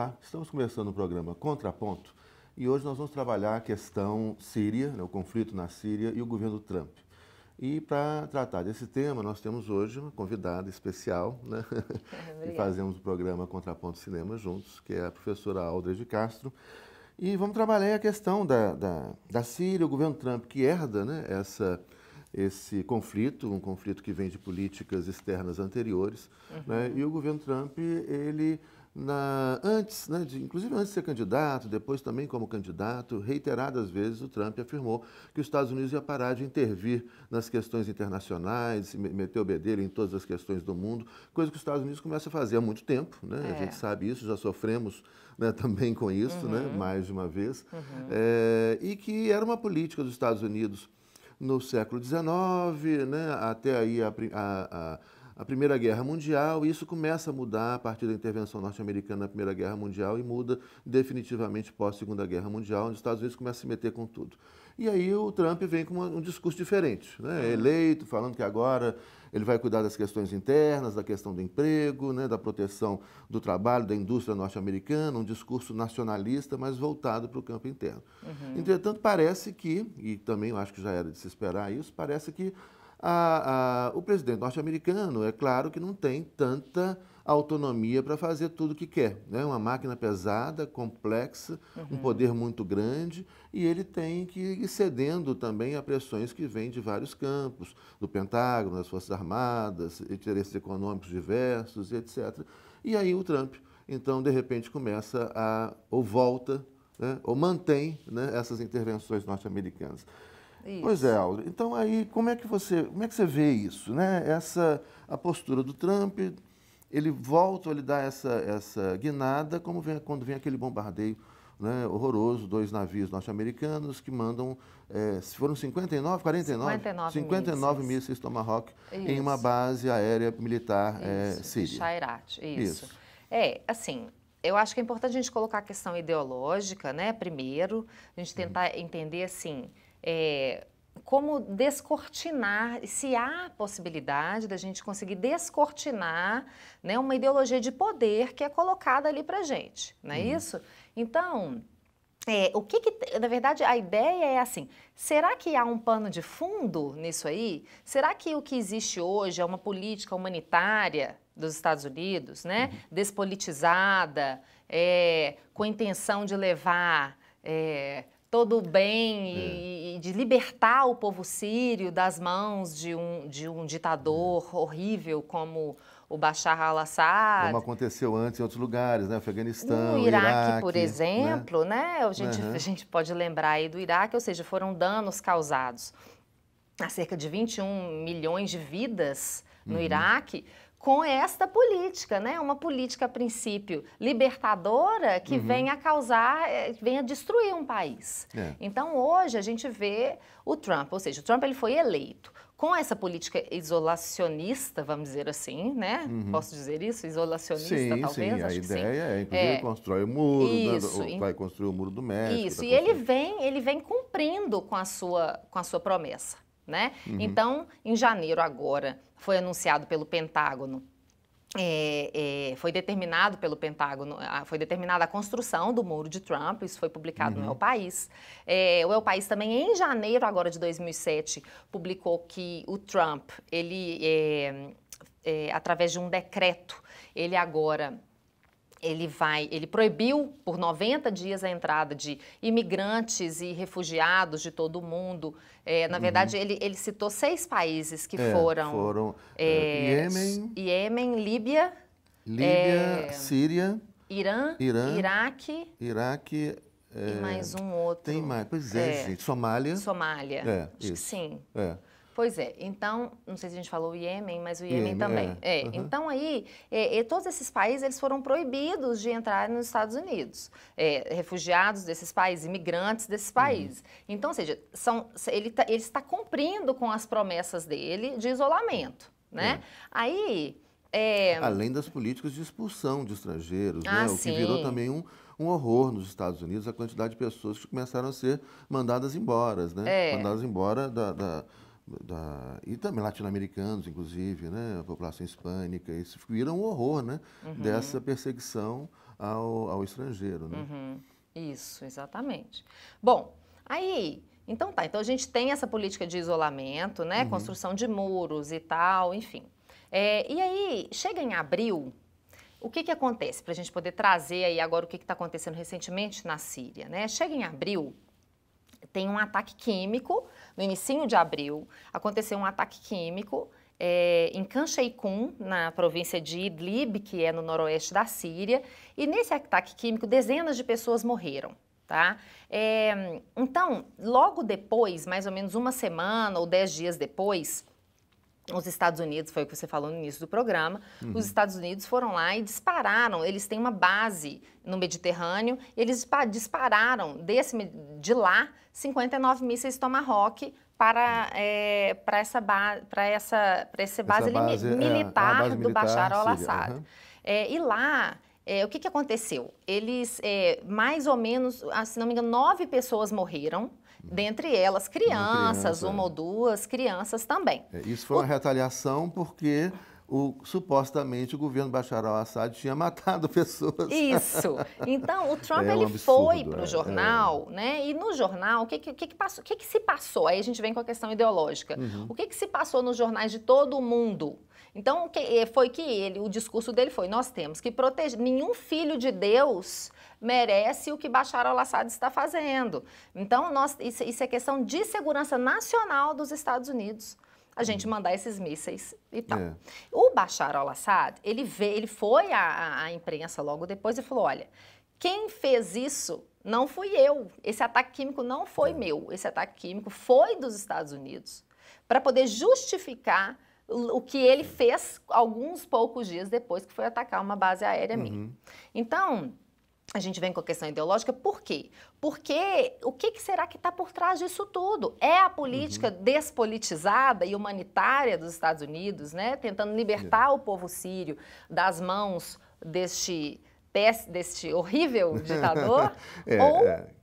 Olá, estamos começando o programa Contraponto e hoje nós vamos trabalhar a questão síria, né, o conflito na Síria e o governo Trump. E para tratar desse tema, nós temos hoje uma convidada especial, né? E fazemos o programa Contraponto Cinema juntos, que é a professora Aldred de Castro. E vamos trabalhar a questão da Síria, o governo Trump que herda, né, esse conflito, um conflito que vem de políticas externas anteriores, né? E o governo Trump, ele, inclusive antes de ser candidato, depois também como candidato, reiteradas vezes o Trump afirmou que os Estados Unidos ia parar de intervir nas questões internacionais, meter o bedelho em todas as questões do mundo, coisa que os Estados Unidos começam a fazer há muito tempo, né? A gente sabe isso, já sofremos, né, também com isso, né, mais de uma vez, e que era uma política dos Estados Unidos no século XIX, né, até aí a Primeira Guerra Mundial. Isso começa a mudar a partir da intervenção norte-americana na Primeira Guerra Mundial e muda definitivamente pós-Segunda Guerra Mundial, onde os Estados Unidos começam a se meter com tudo. E aí o Trump vem com um discurso diferente, né, eleito, falando que agora ele vai cuidar das questões internas, da questão do emprego, né, da proteção do trabalho, da indústria norte-americana, um discurso nacionalista, mas voltado para o campo interno. Entretanto, parece que, e também eu acho que já era de se esperar isso, parece que o presidente norte-americano, é claro que não tem tanta autonomia para fazer tudo o que quer, né? Uma máquina pesada, complexa, um poder muito grande, e ele tem que ir cedendo também a pressões que vêm de vários campos, do Pentágono, das Forças Armadas, interesses econômicos diversos, etc. E aí o Trump, então, de repente, começa ou volta, né, ou mantém, né, essas intervenções norte-americanas. Isso. Pois é, Aldred. Então, aí, como é que você vê isso, né? A postura do Trump, ele volta, ele dá essa guinada, quando vem aquele bombardeio, né, horroroso, 2 navios norte-americanos que mandam, foram 59 mísseis Tomahawk em uma base aérea militar síria. Shairat, isso. Assim, eu acho que é importante a gente colocar a questão ideológica, né, primeiro, a gente tentar entender, assim, como descortinar, se há possibilidade da gente conseguir descortinar, né, uma ideologia de poder que é colocada ali pra gente, não é isso? Então, na verdade, a ideia é assim, será que há um pano de fundo nisso aí? Será que o que existe hoje é uma política humanitária dos Estados Unidos, né, despolitizada, com a intenção de levar todo o bem e de libertar o povo sírio das mãos de um ditador horrível como o Bashar al-Assad? Como aconteceu antes em outros lugares, né? Afeganistão, no Iraque, por né? exemplo, né? A gente pode lembrar aí do Iraque, ou seja, foram danos causados a cerca de 21 milhões de vidas no Iraque, com esta política, né? Uma política, a princípio, libertadora que vem a causar, vem a destruir um país. Então, hoje, a gente vê o Trump, ou seja, o Trump ele foi eleito com essa política isolacionista, vamos dizer assim, né? Posso dizer isso? Isolacionista, talvez? Sim, acho a que sim. ideia inclusive, ele constrói o muro, Isso, né? Vai construir o muro do México. Isso, e ele vem cumprindo com a sua promessa, né? Então, em janeiro agora, foi anunciado pelo Pentágono, foi determinado pelo Pentágono, foi determinada a construção do muro de Trump, isso foi publicado no El País. O El País também, em janeiro agora de 2007, publicou que o Trump, ele, através de um decreto, ele proibiu por 90 dias a entrada de imigrantes e refugiados de todo o mundo. Na verdade, ele citou 6 países que foram Iêmen, Líbia, Síria, Irã, Iraque e mais um outro. Tem mais, pois gente. Somália. Acho que sim. Pois então, não sei se a gente falou o Iêmen, mas o Iêmen também. Então aí, todos esses países eles foram proibidos de entrar nos Estados Unidos. Refugiados desses países, imigrantes desses países. Então, ou seja, ele está cumprindo com as promessas dele de isolamento, né? Aí... Além das políticas de expulsão de estrangeiros, né? O que virou também um horror nos Estados Unidos, a quantidade de pessoas que começaram a ser mandadas embora, né? Mandadas embora e também latino-americanos, inclusive, né? A população hispânica, isso vira um horror, né? Dessa perseguição ao estrangeiro, né? Isso, exatamente. Bom, aí, então a gente tem essa política de isolamento, né, construção de muros e tal, enfim. E aí, chega em abril, o que acontece? Para a gente poder trazer aí agora o que está acontecendo recentemente na Síria, né? Chega em abril, tem um ataque químico, no inicinho de abril, aconteceu um ataque químico em Khan Sheikhoun, na província de Idlib, que é no noroeste da Síria, e nesse ataque químico dezenas de pessoas morreram, tá? Então, logo depois, mais ou menos uma semana ou 10 dias depois, os Estados Unidos, foi o que você falou no início do programa, os Estados Unidos foram lá e dispararam, eles têm uma base no Mediterrâneo, eles dispararam de lá 59 mísseis Tomahawk para essa base militar do Bashar al-Assad. E lá, o que aconteceu? Eles, mais ou menos, se não me engano, 9 pessoas morreram, dentre elas crianças, uma ou duas crianças também. Isso foi uma retaliação porque supostamente o governo Bashar al-Assad tinha matado pessoas. Isso. Então, o Trump ele foi para o jornal, né? E no jornal, o que se passou? Aí a gente vem com a questão ideológica. O que se passou nos jornais de todo o mundo? Então, o discurso dele foi: nós temos que proteger, nenhum filho de Deus merece o que Bashar al-Assad está fazendo. Então, isso é questão de segurança nacional dos Estados Unidos, a gente mandar esses mísseis e tal. O Bashar al-Assad, ele foi à imprensa logo depois e falou: olha, quem fez isso não fui eu, esse ataque químico não foi meu, esse ataque químico foi dos Estados Unidos, para poder justificar o que ele fez alguns poucos dias depois, que foi atacar uma base aérea minha. Então, a gente vem com a questão ideológica, por quê? Porque o que será que está por trás disso tudo? É a política despolitizada e humanitária dos Estados Unidos, né? Tentando libertar o povo sírio das mãos deste horrível ditador?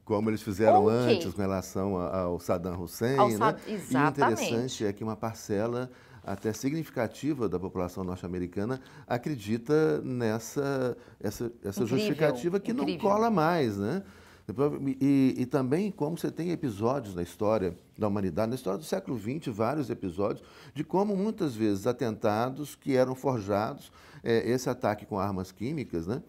Como eles fizeram antes com relação ao Saddam Hussein, né? Exatamente. E o interessante é que uma parcela até significativa da população norte-americana acredita nessa justificativa que não cola mais, né? E também como você tem episódios na história da humanidade, na história do século XX, vários episódios, de como muitas vezes atentados que eram forjados, esse ataque com armas químicas, né?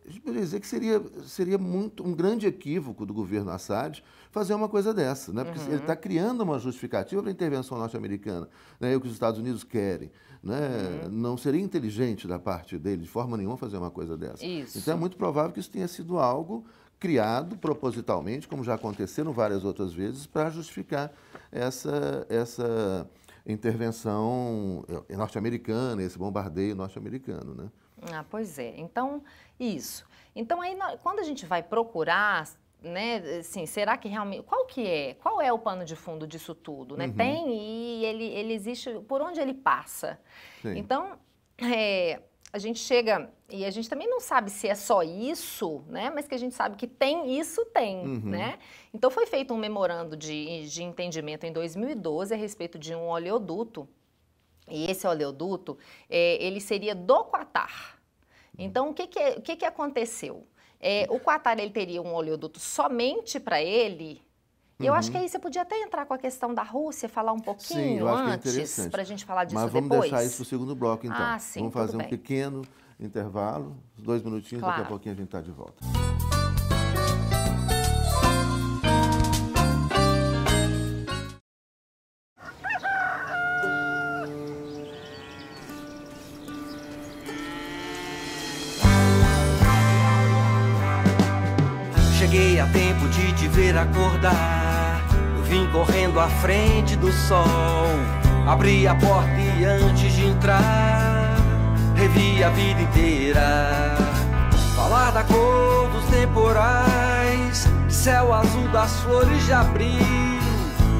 A gente poderia dizer que seria um grande equívoco do governo Assad fazer uma coisa dessa, né? Porque ele está criando uma justificativa para a intervenção norte-americana, né? É o que os Estados Unidos querem, né? Não seria inteligente da parte dele, de forma nenhuma, fazer uma coisa dessa. Então é muito provável que isso tenha sido algo criado propositalmente, como já aconteceram várias outras vezes, para justificar essa intervenção norte-americana, esse bombardeio norte-americano, né? Pois é. Então, isso. Então, aí, quando a gente vai procurar, né, assim, será que realmente... Qual é o pano de fundo disso tudo, né? Tem e ele existe por onde ele passa. Sim. Então, a gente chega... E a gente também não sabe se é só isso, né? Mas que a gente sabe que tem, né? Então, foi feito um memorando de entendimento em 2012 a respeito de um oleoduto. E esse oleoduto, ele seria do Qatar. Então, o que aconteceu? O Qatar ele teria um oleoduto somente para ele. E eu acho que aí você podia até entrar com a questão da Rússia, falar um pouquinho antes, para a gente falar disso depois. Mas vamos deixar isso para o segundo bloco, então. Sim, vamos fazer um pequeno intervalo, 2 minutinhos, daqui a pouquinho a gente está de volta. Cheguei a tempo de te ver acordar. Eu vim correndo à frente do sol. Abri a porta e antes de entrar, revi a vida inteira. Falar da cor dos temporais, céu azul das flores de abril.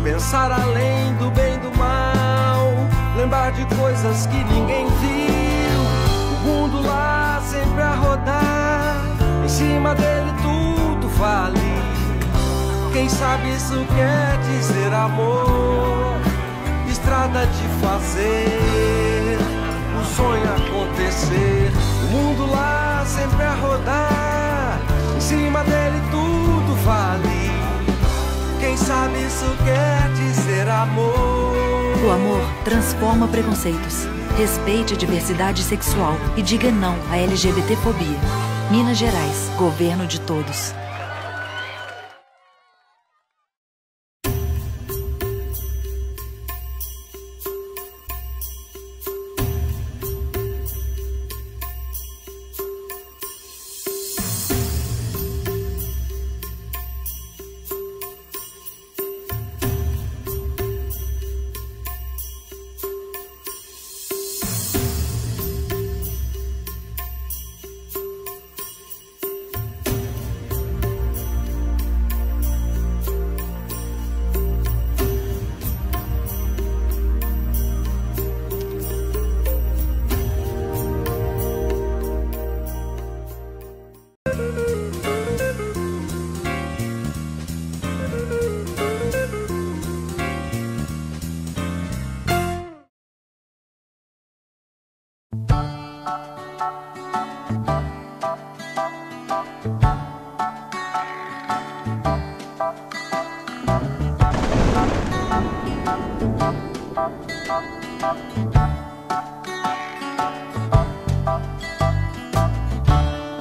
Pensar além do bem e do mal, lembrar de coisas que ninguém viu. O mundo lá sempre a rodar, em cima dele tudo vale. Quem sabe isso quer dizer amor, estrada de fazer o sonho acontecer. O mundo lá sempre a rodar, em cima dele tudo vale. Quem sabe isso quer dizer amor. O amor transforma preconceitos. Respeite a diversidade sexual e diga não à LGBTfobia. Minas Gerais, governo de todos.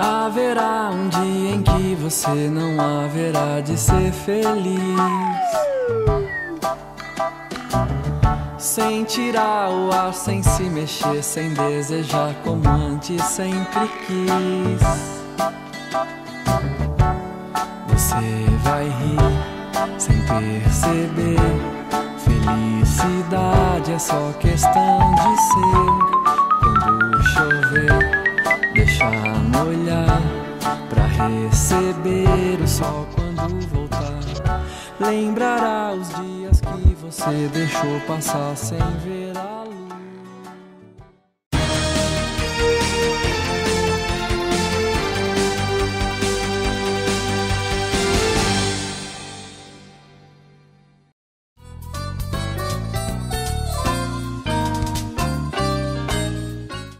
Haverá um dia em que você não haverá de ser feliz, sem tirar o ar, sem se mexer, sem desejar como antes sempre quis. Você vai rir sem perceber, felicidade é só questão de ser. Quando chover, deixa molhar, pra receber o sol quando voltar. Lembrará os dias que você deixou passar sem ver a luz.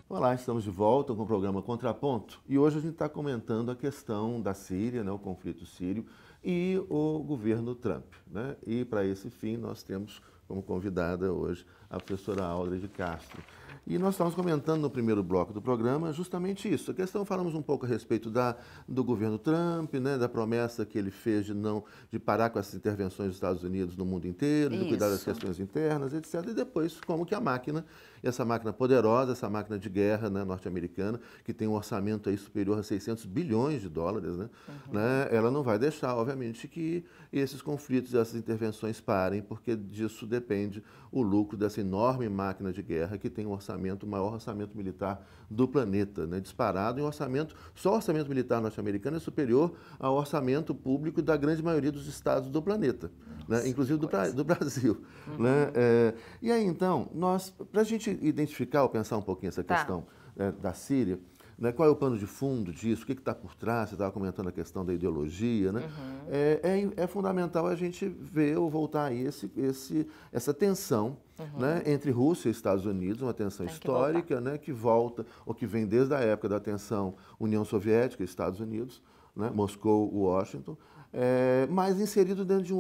Olá, estamos de volta com o programa Contraponto e hoje a gente está comentando a questão da Síria, né, o conflito sírio e o governo Trump, né? E para esse fim nós temos como convidada hoje a professora Aldred Castro. E nós estávamos comentando no primeiro bloco do programa justamente isso. A questão, falamos um pouco a respeito do governo Trump, né, da promessa que ele fez de parar com essas intervenções dos Estados Unidos no mundo inteiro, de cuidar das questões internas, etc. E depois como que a máquina, essa máquina poderosa, essa máquina de guerra, né, norte-americana, que tem um orçamento aí superior a 600 bilhões de dólares, né, ela não vai deixar, obviamente, que esses conflitos, essas intervenções parem, porque disso depende o lucro dessa enorme máquina de guerra que tem um orçamento, o maior orçamento militar do planeta, né, disparado em orçamento. Só o orçamento militar norte-americano é superior ao orçamento público da grande maioria dos estados do planeta, né, inclusive do Brasil. Né? E aí, então, para a gente identificar ou pensar um pouquinho essa questão da Síria, né, qual é o pano de fundo disso, o que está por trás, você estava comentando a questão da ideologia, né? É fundamental a gente ver ou voltar aí essa tensão, né, entre Rússia e Estados Unidos, uma tensão histórica, né, que volta, ou que vem desde a época da tensão União Soviética e Estados Unidos, né, Moscou, Washington, mas inserido dentro de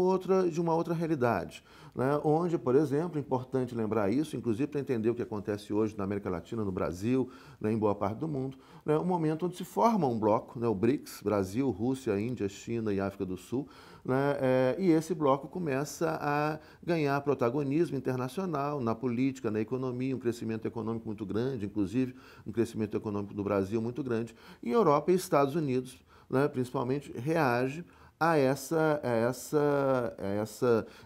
uma outra realidade, né, onde, por exemplo, é importante lembrar isso, inclusive para entender o que acontece hoje na América Latina, no Brasil, né, em boa parte do mundo, né, um momento onde se forma um bloco, né, o BRICS, Brasil, Rússia, Índia, China e África do Sul, né, e esse bloco começa a ganhar protagonismo internacional na política, na economia, um crescimento econômico muito grande, inclusive um crescimento econômico do Brasil muito grande, e Europa e Estados Unidos, né, principalmente, reage a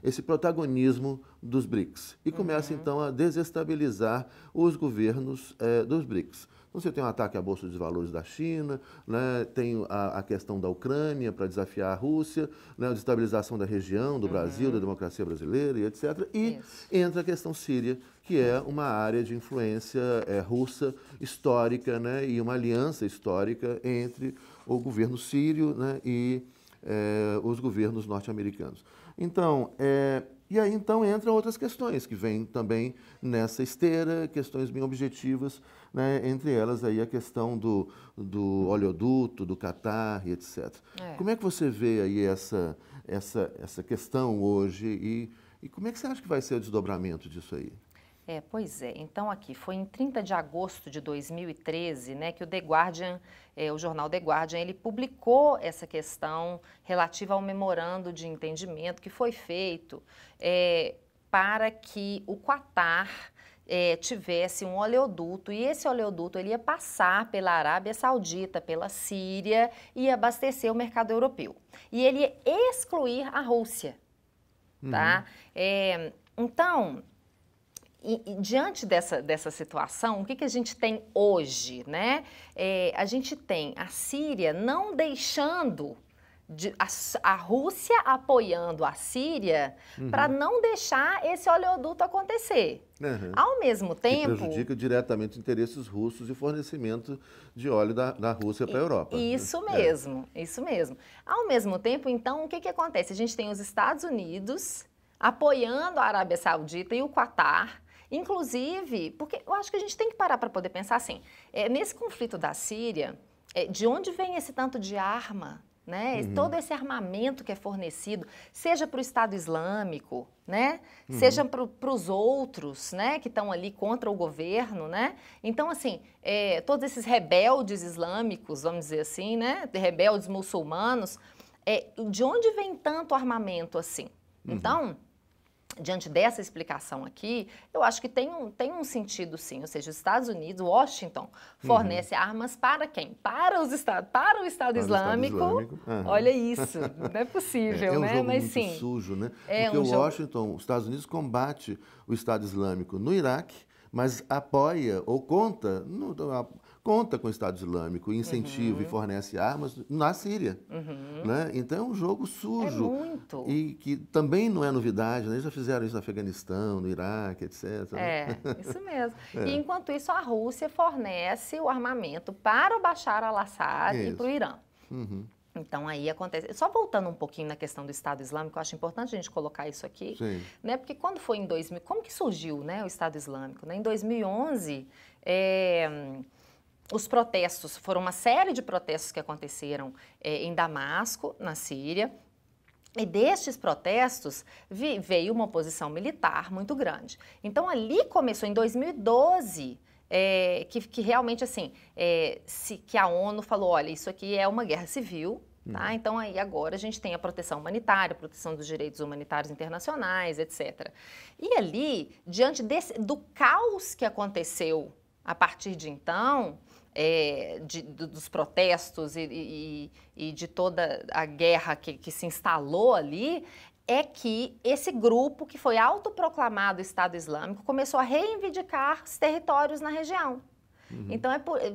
esse protagonismo dos BRICS. E começa, então, a desestabilizar os governos dos BRICS. Então, você tem um ataque à Bolsa de Valores da China, né, tem a questão da Ucrânia para desafiar a Rússia, né, a desestabilização da região, do Brasil, da democracia brasileira e etc. E entra a questão síria, que é uma área de influência russa histórica, né, e uma aliança histórica entre o governo sírio, né, e os governos norte-americanos. Então, e aí então entram outras questões que vêm também nessa esteira, questões bem objetivas, né, entre elas aí a questão do oleoduto, do Catar e etc. Como é que você vê aí essa questão hoje e como é que você acha que vai ser o desdobramento disso aí? Pois é. Então aqui, foi em 30 de agosto de 2013, né, que o The Guardian, o jornal The Guardian, ele publicou essa questão relativa ao memorando de entendimento que foi feito para que o Catar tivesse um oleoduto, e esse oleoduto ele ia passar pela Arábia Saudita, pela Síria e abastecer o mercado europeu. E ele ia excluir a Rússia, tá? Então, diante dessa situação, o que a gente tem hoje, né? A gente tem a Síria não deixando, a Rússia apoiando a Síria para não deixar esse oleoduto acontecer. Ao mesmo tempo... Que prejudica diretamente os interesses russos e fornecimento de óleo da Rússia para a Europa. Isso mesmo, isso mesmo. Ao mesmo tempo, então, o que acontece? A gente tem os Estados Unidos apoiando a Arábia Saudita e o Catar, inclusive, porque eu acho que a gente tem que parar para poder pensar assim, nesse conflito da Síria, de onde vem esse tanto de arma, né? Todo esse armamento que é fornecido, seja para o Estado Islâmico, né? Seja para os outros, né? Que estão ali contra o governo, né? Então, assim, todos esses rebeldes islâmicos, vamos dizer assim, né? Rebeldes muçulmanos, de onde vem tanto armamento assim? Então, diante dessa explicação aqui, eu acho que tem um sentido sim, ou seja, os Estados Unidos, Washington, fornece armas para quem? Para o Estado Islâmico. Olha isso, não é possível, né? É um jogo mas muito sim, sujo, né? Porque o Washington, os Estados Unidos combate o Estado Islâmico no Iraque, mas apoia ou conta com o Estado Islâmico, incentiva e fornece armas na Síria. Né? Então é um jogo sujo. Muito. E que também não é novidade, né? Eles já fizeram isso no Afeganistão, no Iraque, etc. Isso mesmo. E enquanto isso, a Rússia fornece o armamento para o Bashar al-Assad e para o Irã. Então aí acontece. Só voltando um pouquinho na questão do Estado Islâmico, eu acho importante a gente colocar isso aqui, né? Porque quando foi em 2000, como que surgiu, né, o Estado Islâmico? Né? Em 2011, os protestos, foram uma série de protestos que aconteceram em Damasco, na Síria, e destes protestos veio uma oposição militar muito grande. Então ali começou, em 2012, que realmente assim, que a ONU falou, olha, isso aqui é uma guerra civil, tá? Então aí agora a gente tem a proteção humanitária, a proteção dos direitos humanitários internacionais, etc. E ali, diante do caos que aconteceu a partir de então, dos protestos e de toda a guerra que se instalou ali, é que esse grupo que foi autoproclamado Estado Islâmico começou a reivindicar os territórios na região. Então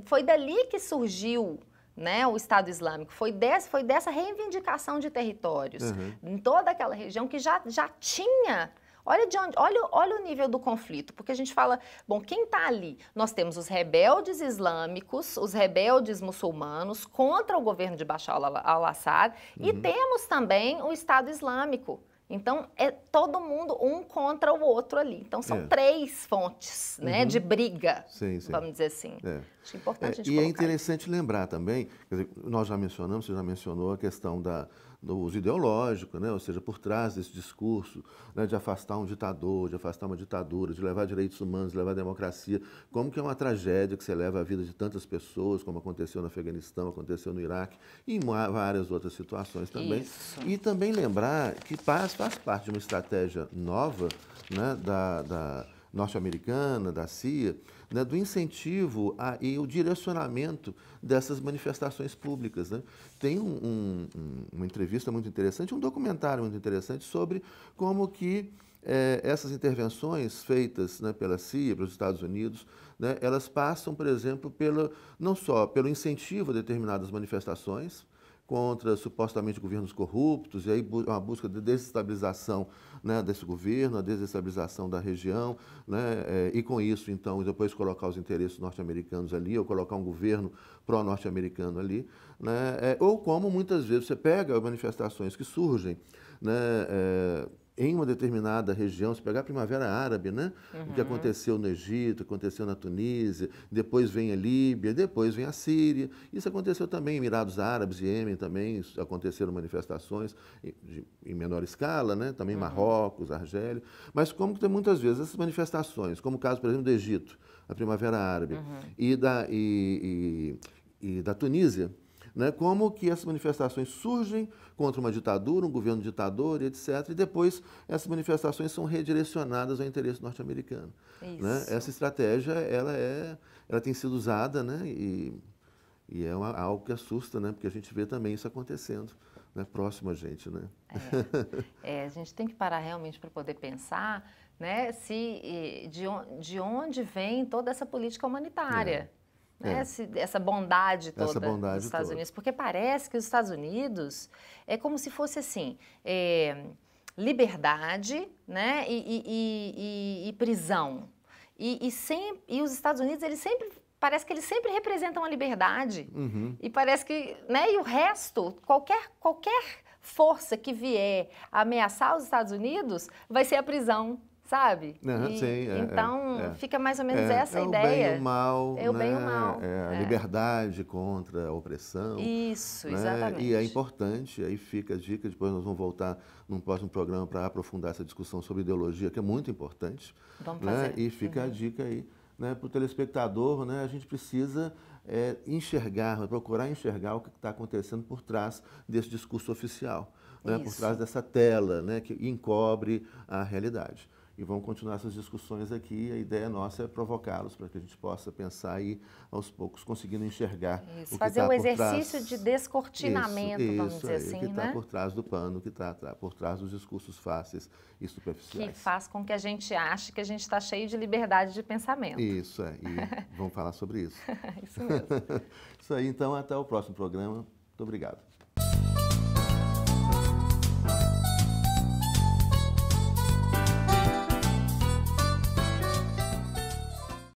foi dali que surgiu, né, o Estado Islâmico, foi dessa reivindicação de territórios em toda aquela região que já tinha. Olha o nível do conflito, porque a gente fala, bom, quem está ali? Nós temos os rebeldes islâmicos, os rebeldes muçulmanos contra o governo de Bashar al-Assad e temos também o Estado Islâmico. Então, é todo mundo um contra o outro ali. Então, são três fontes, né, de briga, vamos dizer assim. Acho importante a gente colocar. E é interessante lembrar também, quer dizer, nós já mencionamos, você já mencionou a questão do uso ideológico, né? Ou seja, por trás desse discurso, né, de afastar um ditador, de afastar uma ditadura, de levar direitos humanos, de levar democracia, como que é uma tragédia que você leva a vida de tantas pessoas, como aconteceu no Afeganistão, aconteceu no Iraque e em várias outras situações também. E também lembrar que faz parte de uma estratégia nova, né, da norte-americana, da CIA, né, do incentivo e o direcionamento dessas manifestações públicas. Né? Tem uma entrevista muito interessante, um documentário muito interessante sobre como que essas intervenções feitas, né, pela CIA, pelos Estados Unidos, né, elas passam, por exemplo, não só pelo incentivo a determinadas manifestações, contra supostamente governos corruptos, e aí uma busca de desestabilização, né, desse governo, a desestabilização da região, né, e com isso, então, depois colocar os interesses norte-americanos ali, ou colocar um governo pró-norte-americano ali, né, ou como muitas vezes você pega manifestações que surgem, né, em uma determinada região, se pegar a Primavera Árabe, né? O que aconteceu no Egito, aconteceu na Tunísia, depois vem a Líbia, depois vem a Síria. Isso aconteceu também em Emirados Árabes, Iêmen também aconteceram manifestações em menor escala, né? Também Marrocos, Argélia. Mas como que tem muitas vezes essas manifestações, como o caso, por exemplo, do Egito, a Primavera Árabe, e da Tunísia, né, como que essas manifestações surgem contra uma ditadura, um governo ditador, etc., e depois essas manifestações são redirecionadas ao interesse norte-americano. Né? Essa estratégia, ela tem sido usada, né, e é algo que assusta, né, porque a gente vê também isso acontecendo, né, próximo a gente. Né? A gente tem que parar realmente para poder pensar, né, de onde vem toda essa política humanitária. Né? Essa bondade toda dos Estados Unidos, porque parece que os Estados Unidos é como se fosse assim, liberdade, né, e prisão, e os Estados Unidos parece que eles sempre representam a liberdade, e parece que, né, e o resto, qualquer força que vier ameaçar os Estados Unidos vai ser a prisão. Sabe? Então, fica mais ou menos essa ideia. É o bem e o mal. É o bem e o mal. A liberdade contra a opressão. Isso, né? exatamente. E é importante, aí fica a dica, depois nós vamos voltar num próximo programa para aprofundar essa discussão sobre ideologia, que é muito importante. Vamos né? fazer. E fica a dica aí, né, para o telespectador, né, a gente precisa enxergar, procurar enxergar o que está acontecendo por trás desse discurso oficial, né, por trás dessa tela, né, que encobre a realidade. E vamos continuar essas discussões aqui. A ideia nossa é provocá-los para que a gente possa pensar aí, aos poucos, conseguindo enxergar o que fazer está o por trás. exercício de descortinamento, vamos dizer assim, o que está né? por trás do pano, que está por trás dos discursos fáceis e superficiais. Que faz com que a gente ache que a gente está cheio de liberdade de pensamento. Isso, e vamos falar sobre isso. Isso mesmo. Isso aí, então, até o próximo programa. Muito obrigado.